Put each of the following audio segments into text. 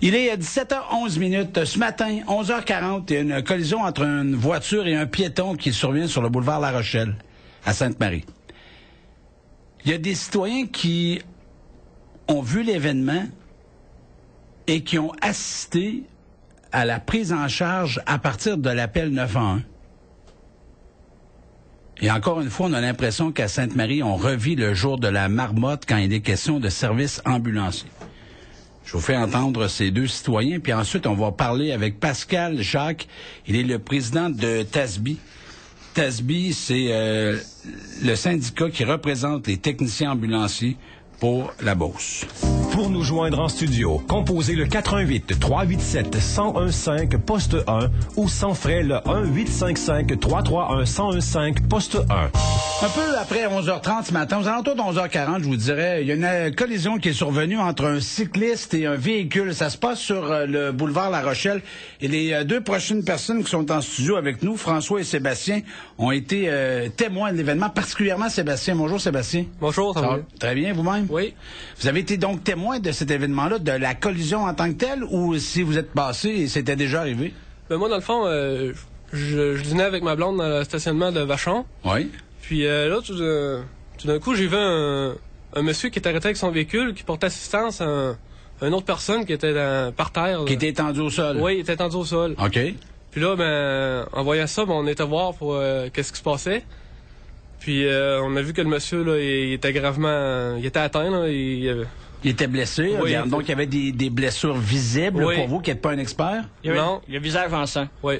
Il est 17h11. Ce matin, 11h40, il y a une collision entre une voiture et un piéton qui survient sur le boulevard La Rochelle, à Sainte-Marie. Il y a des citoyens qui ont vu l'événement et qui ont assisté à la prise en charge à partir de l'appel 911. Et encore une fois, on a l'impression qu'à Sainte-Marie, on revit le jour de la marmotte quand il est question de services ambulanciers. Je vous fais entendre ces deux citoyens, puis ensuite, on va parler avec Pascal Jacques. Il est le président de TASBI. TASBI, c'est le syndicat qui représente les techniciens ambulanciers pour la Beauce. Pour nous joindre en studio, composez le 418-387-1015, poste 1, ou sans frais le 1-855-331-1015, poste 1. Un peu après 11h30 ce matin, aux alentours de 11h40, je vous dirais, il y a une collision qui est survenue entre un cycliste et un véhicule. Ça se passe sur le boulevard La Rochelle. Et les deux prochaines personnes qui sont en studio avec nous, François et Sébastien, ont été témoins de l'événement, particulièrement Sébastien. Bonjour Sébastien. Bonjour, ça va? Très bien, vous-même? Oui. Vous avez été donc témoin de cet événement-là, de la collision en tant que telle, ou si vous êtes passé et c'était déjà arrivé? Ben moi, dans le fond, je dînais avec ma blonde dans le stationnement de Vachon. Oui. Puis là, tout d'un coup, j'ai vu un monsieur qui était arrêté avec son véhicule, qui portait assistance à une autre personne qui était par terre. Qui était étendu au sol? Oui, il était étendu au sol. OK. Puis là, ben, en voyant ça, ben, on était voir pour qu'est-ce qui se passait. Puis on a vu que le monsieur, là, il était gravement... Il était atteint, là. Il était blessé. Oui, donc, il y avait des blessures visibles pour vous qui n'êtes pas un expert? Non. Le visage en sang. Oui.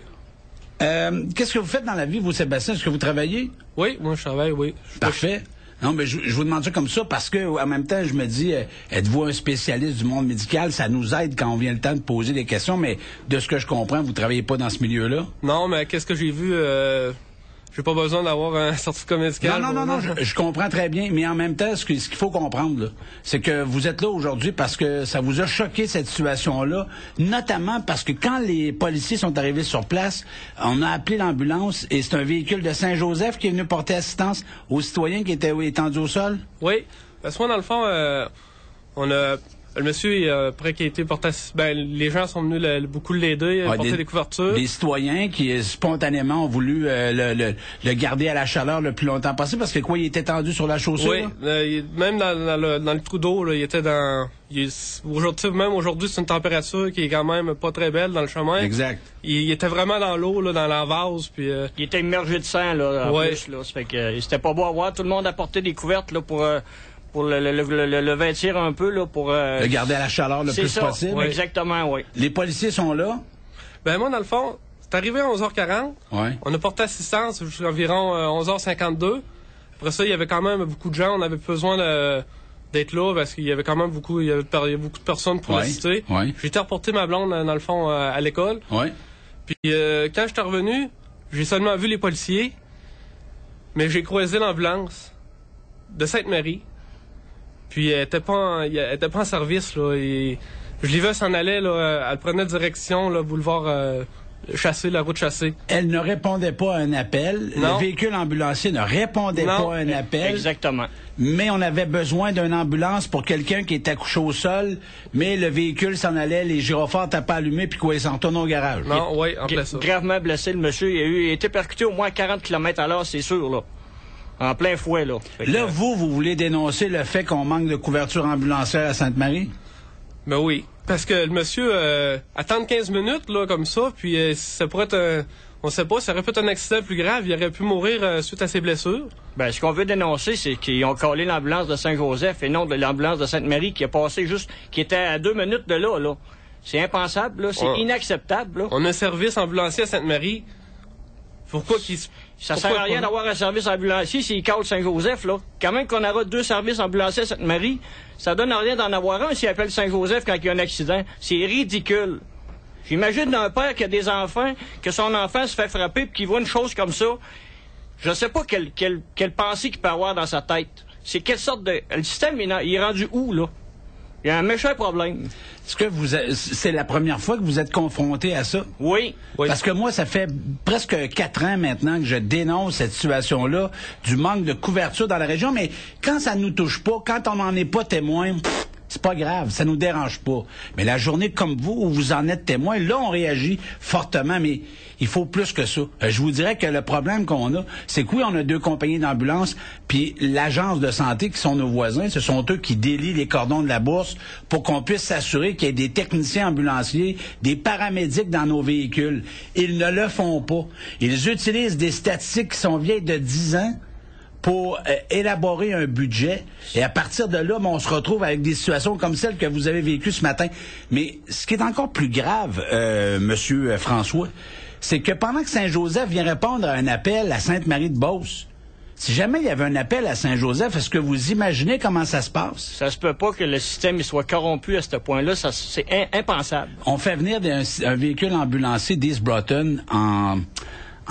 Qu'est-ce que vous faites dans la vie, vous, Sébastien? Est-ce que vous travaillez? Oui, moi, je travaille, oui. Parfait. Non, mais je vous demande ça comme ça parce que, en même temps, je me dis, êtes-vous un spécialiste du monde médical? Ça nous aide quand on vient le temps de poser des questions, mais de ce que je comprends, vous travaillez pas dans ce milieu-là? Non, mais qu'est-ce que j'ai vu? J'ai pas besoin d'avoir un certificat médical. Non, je comprends très bien, mais en même temps, ce qu'il faut comprendre, là, c'est que vous êtes là aujourd'hui parce que ça vous a choqué cette situation-là, notamment parce que quand les policiers sont arrivés sur place, on a appelé l'ambulance et c'est un véhicule de Saint-Joseph qui est venu porter assistance aux citoyens qui étaient étendus au sol? Oui, parce que moi, dans le fond, le monsieur, après qu'il a été porté... Ben, les gens sont venus beaucoup l'aider, porter des couvertures. Des citoyens qui, spontanément, ont voulu le garder à la chaleur le plus longtemps possible, parce que quoi, il était tendu sur la chaussure? Oui, même dans le trou d'eau, là, il était dans... Même aujourd'hui, c'est une température qui est quand même pas très belle dans le chemin. Exact. Il était vraiment dans l'eau, là, dans la vase, puis... Il était immergé de sang, là, en plus, là. Ça fait que c'était pas beau à voir. Tout le monde a porté des couvertes, là, pour le vêtir un peu, là, pour... le garder à la chaleur le plus possible. Oui. Exactement, oui. Les policiers sont là? Ben moi, dans le fond, c'est arrivé à 11h40. Ouais. On a porté assistance jusqu'à environ 11h52. Après ça, il y avait quand même beaucoup de gens. On avait besoin d'être là parce qu'il y avait quand même beaucoup de personnes pour l'assister. Ouais. J'ai été reporter ma blonde, dans le fond, à l'école. Ouais. Puis quand j'étais revenu, j'ai seulement vu les policiers, mais j'ai croisé l'ambulance de Sainte-Marie. Puis elle était pas en service, là. Et je l'ai vu, elle s'en allait, là. Elle prenait direction, là, boulevard Chassé, la route Chassé. Elle ne répondait pas à un appel. Non. Le véhicule ambulancier ne répondait pas à un appel. Exactement. Mais on avait besoin d'une ambulance pour quelqu'un qui était couché au sol, mais le véhicule s'en allait, les gyrophares n'étaient pas allumés, puis quoi, il s'en retourne au garage. Non, oui, en plein ça. Gravement blessé, le monsieur. Il a été percuté au moins 40 km/h, c'est sûr, là. En plein fouet, là. Là, vous voulez dénoncer le fait qu'on manque de couverture ambulancière à Sainte-Marie? Ben oui. Parce que le monsieur attend 15 minutes, là, comme ça, puis ça pourrait être on sait pas, ça aurait pu être un accident plus grave, il aurait pu mourir suite à ses blessures. Ben, ce qu'on veut dénoncer, c'est qu'ils ont collé l'ambulance de Saint-Joseph et non de l'ambulance de Sainte-Marie qui a passé qui était à 2 minutes de là. C'est impensable, là. C'est inacceptable, là. On a un service ambulancier à Sainte-Marie. Pourquoi ça sert à rien d'avoir un service ambulancier s'il cale Saint-Joseph, là. Quand même qu'on aura 2 services ambulanciers à Sainte-Marie, ça donne rien d'en avoir un s'il appelle Saint-Joseph quand il y a un accident. C'est ridicule. J'imagine d'un père qui a des enfants, que son enfant se fait frapper puis qu'il voit une chose comme ça. Je sais pas quelle pensée qu'il peut avoir dans sa tête. C'est quelle sorte de... Le système, il est rendu où, là? Il y a un méchant problème. Est-ce que c'est la première fois que vous êtes confronté à ça? Oui. Parce que moi, ça fait presque 4 ans maintenant que je dénonce cette situation-là, du manque de couverture dans la région, mais quand ça nous touche pas, quand on n'en est pas témoin, C'est pas grave, ça nous dérange pas. Mais la journée comme vous, où vous en êtes témoin, là, on réagit fortement, mais il faut plus que ça. Je vous dirais que le problème qu'on a, c'est que oui, on a 2 compagnies d'ambulance, puis l'agence de santé qui sont nos voisins, ce sont eux qui délient les cordons de la bourse pour qu'on puisse s'assurer qu'il y ait des techniciens ambulanciers, des paramédics dans nos véhicules. Ils ne le font pas. Ils utilisent des statistiques qui sont vieilles de 10 ans pour élaborer un budget. Et à partir de là, on se retrouve avec des situations comme celle que vous avez vécue ce matin. Mais ce qui est encore plus grave, Monsieur François, c'est que pendant que Saint-Joseph vient répondre à un appel à Sainte-Marie-de-Beauce, si jamais il y avait un appel à Saint-Joseph, est-ce que vous imaginez comment ça se passe? Ça se peut pas que le système il soit corrompu à ce point-là. C'est impensable. On fait venir un véhicule ambulancier d'East Broughton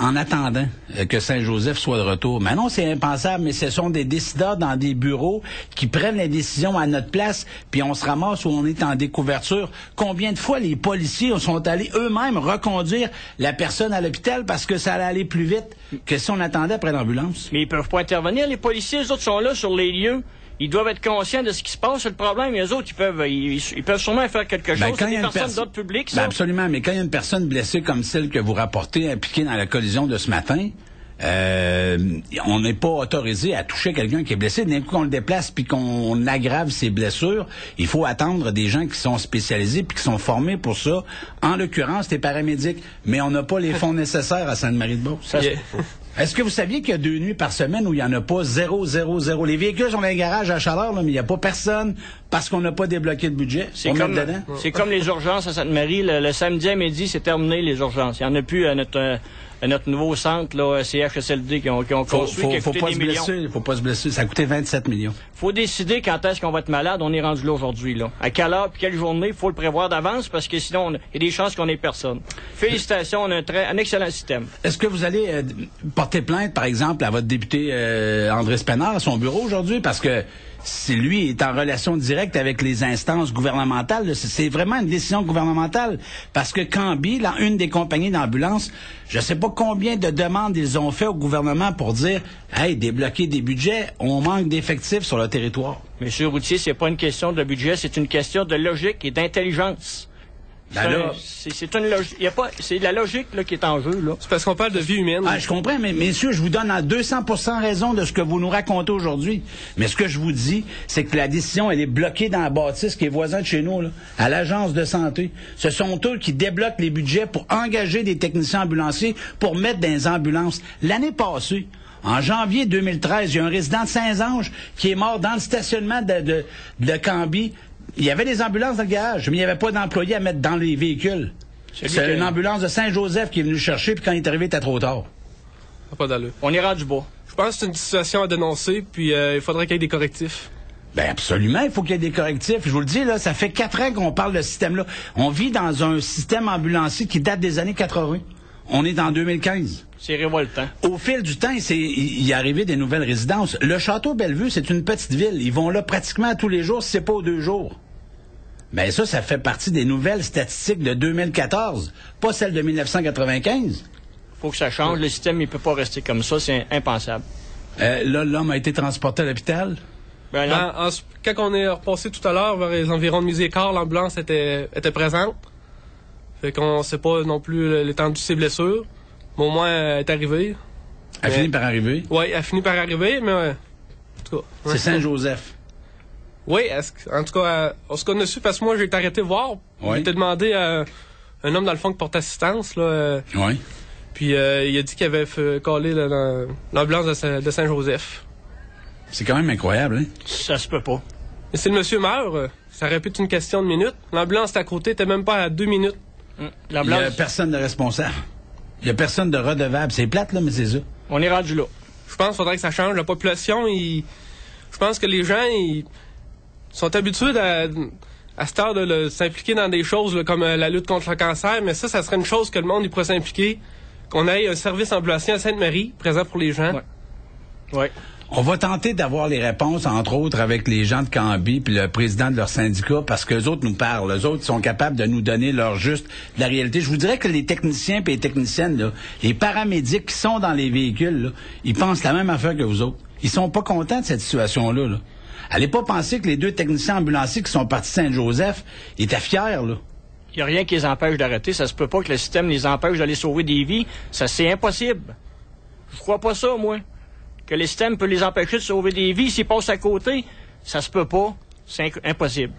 en attendant que Saint-Joseph soit de retour. Mais non, c'est impensable, mais ce sont des décideurs dans des bureaux qui prennent les décisions à notre place, puis on se ramasse où on est en découverture. Combien de fois les policiers sont allés eux-mêmes reconduire la personne à l'hôpital parce que ça allait aller plus vite que si on attendait après l'ambulance? Mais ils peuvent pas intervenir, les policiers, eux autres sont là sur les lieux. Ils doivent être conscients de ce qui se passe. Le problème, les autres, ils peuvent sûrement faire quelque chose. C'est des personnes d'ordre public, ça. Absolument, mais quand il y a une personne blessée comme celle que vous rapportez, impliquée dans la collision de ce matin, on n'est pas autorisé à toucher quelqu'un qui est blessé. D'un coup qu'on le déplace puis qu'on aggrave ses blessures, il faut attendre des gens qui sont spécialisés puis qui sont formés pour ça. En l'occurrence, les paramédics. Mais on n'a pas les fonds nécessaires à Sainte-Marie-de-Beauce. Est-ce que vous saviez qu'il y a 2 nuits par semaine où il n'y en a pas 0, 0, 0? Les véhicules sont dans les garages à chaleur, là, mais il n'y a pas personne parce qu'on n'a pas débloqué le budget. C'est comme les urgences à Sainte-Marie. Le samedi à midi, c'est terminé, les urgences. Il n'y en a plus à notre nouveau centre, là, CHSLD, qui ont construit, qui a coûté des millions. Il faut pas se blesser. Ça a coûté 27 millions. Faut décider quand est-ce qu'on va être malade. On est rendu là aujourd'hui, là. À quelle heure puis quelle journée, il faut le prévoir d'avance parce que sinon, il y a des chances qu'on ait personne. Félicitations, on a un excellent système. Est-ce que vous allez porter plainte, par exemple, à votre député André Spénard à son bureau aujourd'hui? Parce que si lui est en relation directe avec les instances gouvernementales, c'est vraiment une décision gouvernementale. Parce que Cambie, une des compagnies d'ambulance, je sais pas combien de demandes ils ont fait au gouvernement pour dire « Hey, débloquer des budgets, on manque d'effectifs sur le territoire. » Monsieur Routier, c'est pas une question de budget, c'est une question de logique et d'intelligence. C'est une logique. C'est la logique là, qui est en jeu. Là. C'est parce qu'on parle de vie humaine. Je comprends, mais messieurs, je vous donne à 200% raison de ce que vous nous racontez aujourd'hui. Mais ce que je vous dis, c'est que la décision, elle est bloquée dans la bâtisse qui est voisin de chez nous, là, à l'agence de santé. Ce sont eux qui débloquent les budgets pour engager des techniciens ambulanciers pour mettre dans les ambulances. L'année passée, en janvier 2013, il y a un résident de Saint-Ange qui est mort dans le stationnement de Cambie. Il y avait des ambulances dans le garage, mais il n'y avait pas d'employés à mettre dans les véhicules. C'est une ambulance de Saint-Joseph qui est venue le chercher, puis quand il est arrivé, il était trop tard. Pas d'allure. On ira du bois. Je pense que c'est une situation à dénoncer, puis il faudrait qu'il y ait des correctifs. Ben absolument, il faut qu'il y ait des correctifs. Je vous le dis, là, ça fait 4 ans qu'on parle de ce système-là. On vit dans un système ambulancier qui date des années 80. On est en 2015. C'est révoltant. Au fil du temps, il est arrivé des nouvelles résidences. Le Château Bellevue, c'est une petite ville. Ils vont là pratiquement tous les jours, si c'est pas aux 2 jours. Ben ça fait partie des nouvelles statistiques de 2014, pas celles de 1995. Faut que ça change. Le système, il peut pas rester comme ça. C'est impensable. Là, l'homme a été transporté à l'hôpital? Quand on est repassé tout à l'heure, vers les environs de midi et quart, l'ambulance était présente. Fait qu'on sait pas non plus l'étendue de ses blessures. Mais au moins, elle est arrivée. Elle a fini par arriver? Oui, elle a fini par arriver, mais en tout cas... C'est Saint-Joseph. Oui, en tout cas, on se connaît dessus parce que moi, j'ai été arrêté voir. Oui. J'ai été demandé à un homme dans le fond qui porte assistance. Là, oui. Puis il a dit qu'il avait collé dans l'ambulance de Saint-Joseph. C'est quand même incroyable, hein? Ça se peut pas. Mais si le monsieur meurt, ça répète une question de minutes. L'ambulance à côté était même pas à 2 minutes. Il n'y a personne de responsable. Il n'y a personne de redevable. C'est plate, là, mais c'est ça. On est rendu là. Je pense qu'il faudrait que ça change. La population, je pense que les gens, ils sont habitués à cette heure de s'impliquer dans des choses là, comme la lutte contre le cancer, mais ça serait une chose que le monde il pourrait s'impliquer. Qu'on ait un service ambulancier à Sainte-Marie, présent pour les gens. Oui. On va tenter d'avoir les réponses, entre autres, avec les gens de Cambie puis le président de leur syndicat, parce qu'eux autres nous parlent. Eux autres sont capables de nous donner leur juste de la réalité. Je vous dirais que les techniciens et les techniciennes, là, les paramédics qui sont dans les véhicules, là, ils pensent la même affaire que vous autres. Ils sont pas contents de cette situation-là. Là. Allez pas penser que les 2 techniciens ambulanciers qui sont partis de Saint-Joseph, ils étaient fiers, là. Il n'y a rien qui les empêche d'arrêter. Ça se peut pas que le système les empêche d'aller sauver des vies. Ça, c'est impossible. Je crois pas ça, moi. Que le système peut les empêcher de sauver des vies. S'ils passent à côté, ça se peut pas. C'est impossible.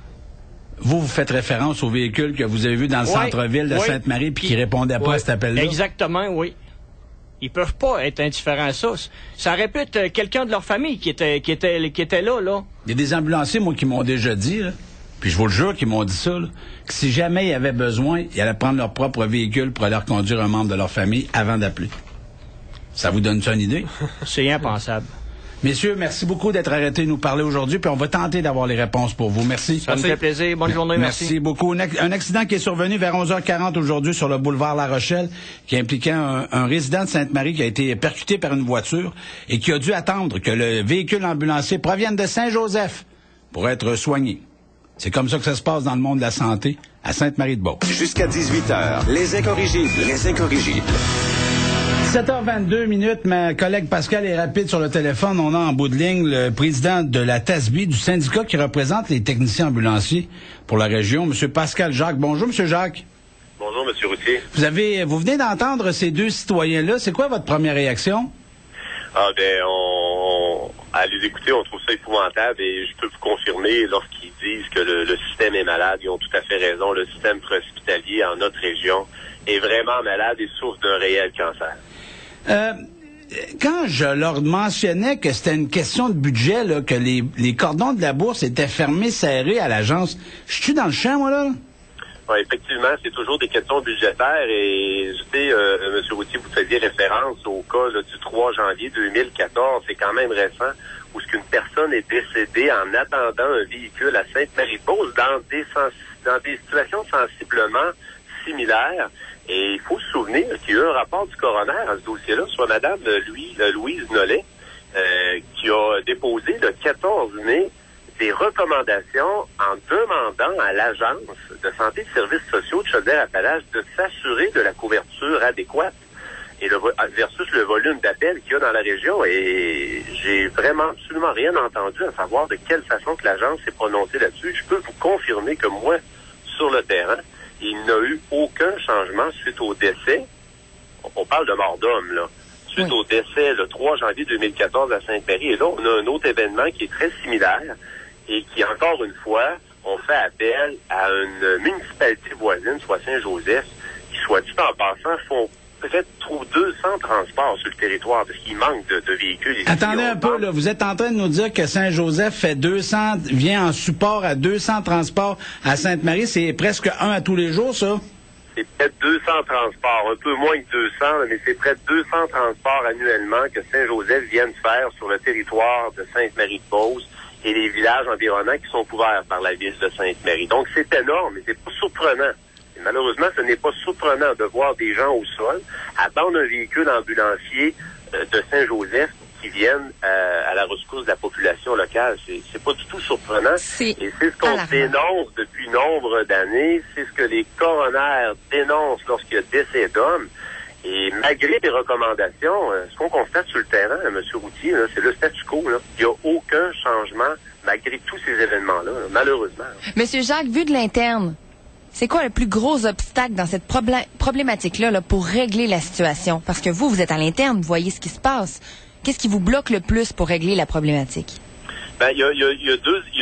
Vous faites référence au véhicule que vous avez vu dans le centre-ville de Sainte-Marie puis qui répondait pas à cet appel-là. Exactement, oui. Ils peuvent pas être indifférents à ça. Ça répète quelqu'un de leur famille qui était là. Il y a des ambulanciers, moi, qui m'ont déjà dit, là, puis je vous le jure qu'ils m'ont dit ça, là, que si jamais il y avait besoin, ils allaient prendre leur propre véhicule pour aller reconduire un membre de leur famille avant d'appeler. Ça vous donne-tu une idée? C'est impensable. Messieurs, merci beaucoup d'être arrêtés de nous parler aujourd'hui, puis on va tenter d'avoir les réponses pour vous. Merci. Ça me fait plaisir. Bonne journée, merci. Merci beaucoup. Un accident qui est survenu vers 11h40 aujourd'hui sur le boulevard La Rochelle, qui impliquait un résident de Sainte-Marie qui a été percuté par une voiture et qui a dû attendre que le véhicule ambulancier provienne de Saint-Joseph pour être soigné. C'est comme ça que ça se passe dans le monde de la santé à Sainte-Marie-de-Beauce. Jusqu'à 18h, les incorrigibles. 7h22, ma collègue Pascal est rapide sur le téléphone. On a en bout de ligne le président de la TASBI, du syndicat qui représente les techniciens ambulanciers pour la région, M. Pascal Jacques. Bonjour, M. Jacques. Bonjour, M. Routier. Vous venez d'entendre ces 2 citoyens-là. C'est quoi votre première réaction? À les écouter, on trouve ça épouvantable et je peux vous confirmer, lorsqu'ils disent que le système est malade, ils ont tout à fait raison. Le système préhospitalier en notre région est vraiment malade et source d'un réel cancer. Quand je leur mentionnais que c'était une question de budget, là, que les cordons de la bourse étaient fermés, serrés à l'agence, je suis dans le champ, moi, là? Oui, effectivement, c'est toujours des questions budgétaires et je sais, M. Routier, vous faisiez référence au cas là, du 3 janvier 2014, c'est quand même récent, où qu'une personne est décédée en attendant un véhicule à Sainte-Marie-de-Beauce dans des situations sensiblement similaires. Et il faut se souvenir qu'il y a eu un rapport du coroner à ce dossier-là, soit Mme Louise Nollet, qui a déposé le 14 mai des recommandations en demandant à l'Agence de santé et de services sociaux de Chaudière-Appalaches de s'assurer de la couverture adéquate et versus le volume d'appels qu'il y a dans la région. Et j'ai vraiment absolument rien entendu à savoir de quelle façon que l'Agence s'est prononcée là-dessus. Je peux vous confirmer que moi, sur le terrain, il n'y a eu aucun changement suite au décès. On parle de mort d'homme, là. Suite au décès le 3 janvier 2014 à Sainte-Marie. Et là, on a un autre événement qui est très similaire et qui, encore une fois, on fait appel à une municipalité voisine, soit Saint-Joseph, qui, soit dit en passant, font peut-être 200 transports sur le territoire parce qu'il manque de véhicules. Ici. Attendez un peu, là. Vous êtes en train de nous dire que Saint-Joseph vient en support à 200 transports à Sainte-Marie. C'est presque un à tous les jours, ça? C'est peut-être 200 transports, un peu moins que 200, mais c'est près de 200 transports annuellement que Saint-Joseph vient de faire sur le territoire de Sainte-Marie-de-Beauce et les villages environnants qui sont couverts par la ville de Sainte-Marie. Donc, c'est énorme, mais c'est pas surprenant. Et malheureusement, ce n'est pas surprenant de voir des gens au sol attendre un véhicule ambulancier de Saint-Joseph qui viennent à la rescousse de la population locale. C'est pas du tout surprenant. Et c'est ce qu'on dénonce depuis nombre d'années. C'est ce que les coronaires dénoncent lorsqu'il y a décès d'hommes. Et malgré les recommandations, ce qu'on constate sur le terrain, M. Routier, là, c'est le statu quo. Là. Il n'y a aucun changement malgré tous ces événements-là, là, malheureusement. Monsieur Jacques, vu de l'interne, c'est quoi le plus gros obstacle dans cette problématique-là là, pour régler la situation? Parce que vous êtes à l'interne, vous voyez ce qui se passe. Qu'est-ce qui vous bloque le plus pour régler la problématique? Il y a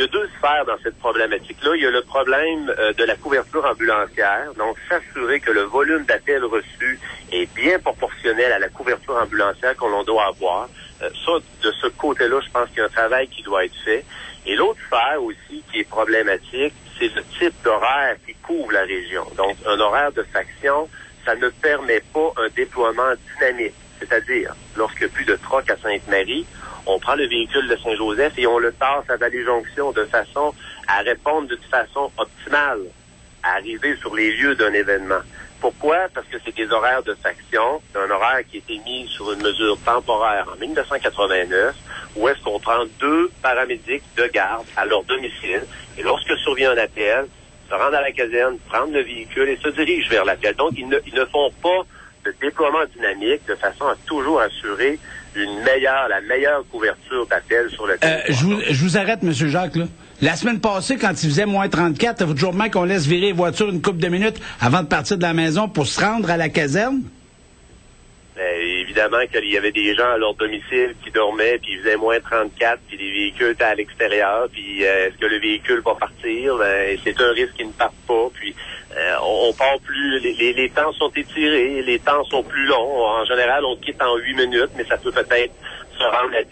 deux sphères dans cette problématique-là. Il y a le problème de la couverture ambulancière, donc s'assurer que le volume d'appels reçus est bien proportionnel à la couverture ambulancière qu'on doit avoir. Ça, de ce côté-là, je pense qu'il y a un travail qui doit être fait. Et l'autre sphère aussi qui est problématique, c'est le type d'horaire qui couvre la région. Donc, un horaire de faction, ça ne permet pas un déploiement dynamique. C'est-à-dire, lorsque plus de troc à Sainte-Marie, on prend le véhicule de Saint-Joseph et on le tasse à Vallée-Jonction de façon à répondre de façon optimale, à arriver sur les lieux d'un événement. Pourquoi? Parce que c'est des horaires de faction, un horaire qui a été mis sur une mesure temporaire en 1989, où est-ce qu'on prend 2 paramédics de garde à leur domicile, et lorsque survient un appel, se rendre à la caserne, prendre le véhicule et se dirigent vers l'appel. Donc, ils ne font pas de déploiement dynamique de façon à toujours assurer la meilleure couverture d'appel sur le territoire. Je vous arrête, M. Jacques, là. La semaine passée, quand il faisait moins 34, ça vous toujours bien qu'on laisse virer les voitures une couple de minutes avant de partir de la maison pour se rendre à la caserne? Évidemment qu'il y avait des gens à leur domicile qui dormaient, puis il faisait moins 34, puis les véhicules étaient à l'extérieur, puis est-ce que le véhicule va partir? C'est un risque qu'il ne parte pas, puis on part plus, les temps sont étirés, les temps sont plus longs. En général, on quitte en 8 minutes, mais ça peut peut-être se rendre à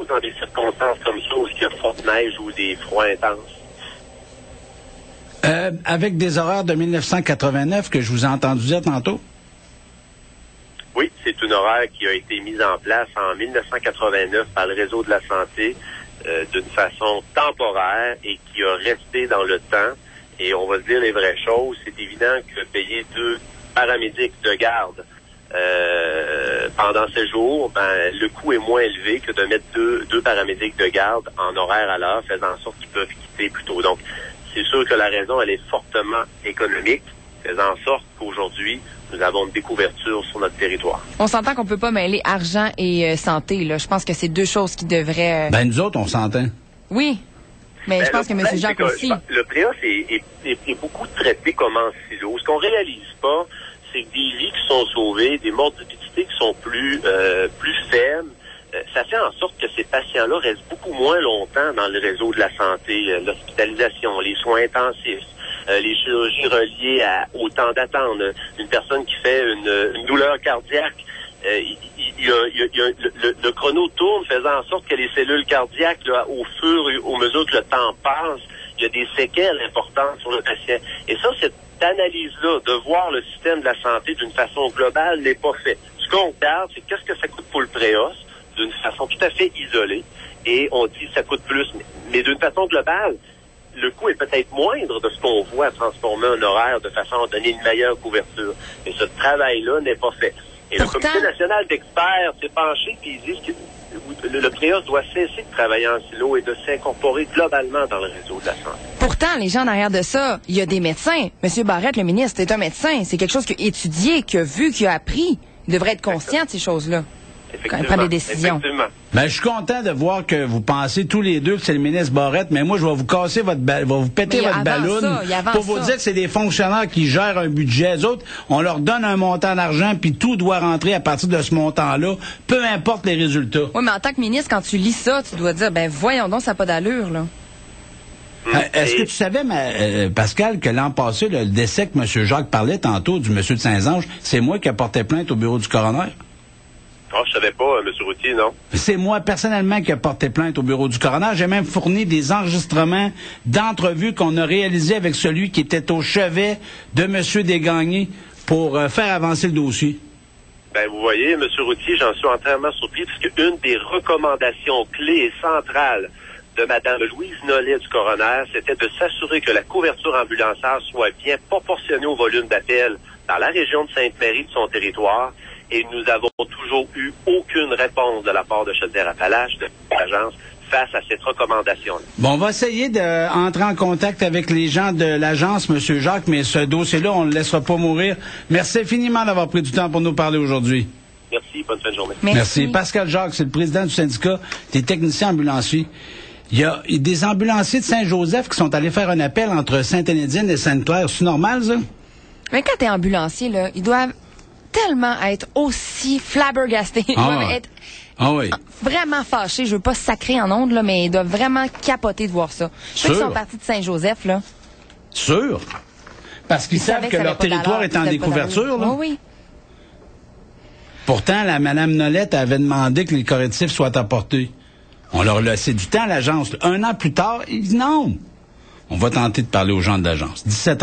10-12 dans des circonstances comme ça, où il y a forte neige ou des froids intenses. Avec des horaires de 1989 que je vous ai entendu dire tantôt? Oui, c'est une horaire qui a été mise en place en 1989 par le Réseau de la santé d'une façon temporaire et qui a resté dans le temps. Et on va se dire les vraies choses. C'est évident que payer 2 paramédics de garde pendant ces jours, le coût est moins élevé que de mettre deux paramédics de garde en horaire à l'heure, faisant en sorte qu'ils peuvent quitter plus tôt. Donc, c'est sûr que la raison, elle est fortement économique, faisant en sorte qu'aujourd'hui, nous avons une découverture sur notre territoire. On s'entend qu'on peut pas mêler argent et santé, là. Je pense que c'est deux choses qui devraient... Nous autres, on s'entend. Oui. Mais je pense que M. Jacques aussi. Le préos est beaucoup traité comme en silo. Ce qu'on réalise pas, c'est que des vies qui sont sauvées, des morbidités qui sont plus faibles, ça fait en sorte que ces patients-là restent beaucoup moins longtemps dans le réseau de la santé, l'hospitalisation, les soins intensifs, les chirurgies reliées au temps d'attente. Une personne qui fait une douleur cardiaque, le chrono tourne, faisant en sorte que les cellules cardiaques, là, au mesure que le temps passe, il y a des séquelles importantes sur le patient. Et ça, cette analyse-là, de voir le système de la santé d'une façon globale, n'est pas fait. Ce qu'on regarde, c'est qu'est-ce que ça coûte pour le préos, d'une façon tout à fait isolée, et on dit que ça coûte plus. Mais d'une façon globale, le coût est peut-être moindre de ce qu'on voit transformer un horaire de façon à donner une meilleure couverture. Mais ce travail-là n'est pas fait. Et Pourtant, le Comité national d'experts s'est penché et ils disent que le préos doit cesser de travailler en silo et de s'incorporer globalement dans le réseau de la santé. Pourtant, les gens en arrière de ça, il y a des médecins. M. Barrette, le ministre, est un médecin. C'est quelque chose qu'il a étudié, qu'il a vu, qu'il a appris. Il devrait être conscient de ces choses-là quand il prend des décisions. Je suis content de voir que vous pensez tous les deux que c'est le ministre Barrette, mais moi, je vais vous casser vous péter votre ballon pour vous dire que c'est des fonctionnaires qui gèrent un budget. Les autres, on leur donne un montant d'argent, puis tout doit rentrer à partir de ce montant-là, peu importe les résultats. Oui, mais en tant que ministre, quand tu lis ça, tu dois dire, voyons donc, ça n'a pas d'allure, là. Est-ce que tu savais, Pascal, que l'an passé, le décès que M. Jacques parlait tantôt du monsieur de Saint-Ange, c'est moi qui ai porté plainte au bureau du coroner? Je savais pas, M. Routier, non. C'est moi, personnellement, qui ai porté plainte au bureau du coroner. J'ai même fourni des enregistrements d'entrevues qu'on a réalisés avec celui qui était au chevet de M. Desgagnés pour faire avancer le dossier. Vous voyez, M. Routier, j'en suis entièrement surpris, puisque une des recommandations clés et centrales de Mme Louise Nollet du coroner, c'était de s'assurer que la couverture ambulancière soit bien proportionnée au volume d'appels dans la région de Sainte-Marie de son territoire. Et nous avons toujours eu aucune réponse de la part de Chaudière-Appalaches, de l'agence, face à cette recommandation-là. Bon, on va essayer d'entrer en contact avec les gens de l'agence, M. Jacques, mais ce dossier-là, on ne le laissera pas mourir. Merci infiniment d'avoir pris du temps pour nous parler aujourd'hui. Merci, bonne fin de journée. Merci. Pascal Jacques, c'est le président du syndicat des techniciens ambulanciers. Il y a des ambulanciers de Saint-Joseph qui sont allés faire un appel entre Sainte-Énédienne et Sainte-Claire. C'est normal, ça? Mais quand t'es ambulancier, là, ils doivent tellement être aussi flabbergastés. Ils doivent être vraiment fâchés. Je veux pas sacrer en ondes, là, mais ils doivent vraiment capoter de voir ça. Ceux qui sont partis de Saint-Joseph, là. Sûr. Parce qu'ils savent que leur territoire est en découverture, là. Oui. Pourtant, la Mme Nolette avait demandé que les correctifs soient apportés. On leur a laissé du temps à l'agence. 1 an plus tard, ils disent non. On va tenter de parler aux gens de l'agence. 17h.